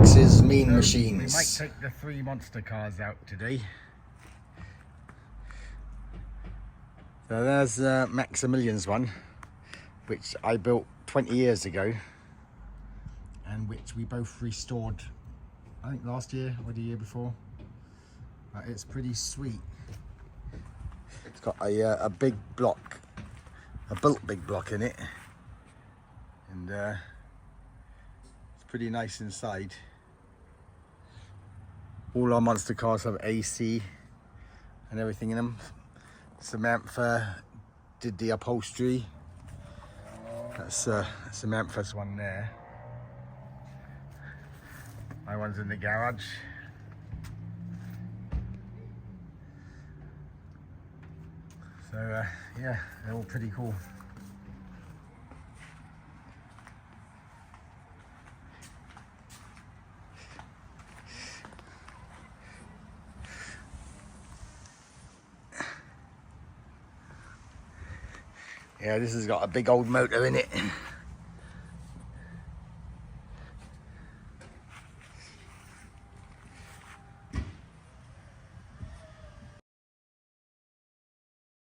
Max's Mean Machines. We might take the 3 monster cars out today. So there's MaxsMeanMachines one, which I built 20 years ago, and which we both restored, I think last year or the year before. But it's pretty sweet. It's got a big block, a built big block in it, and it's pretty nice inside. All our monster cars have AC and everything in them. Samantha did the upholstery. That's Samantha's one there. My one's in the garage. So yeah, they're all pretty cool. Yeah, this has got a big old motor in it.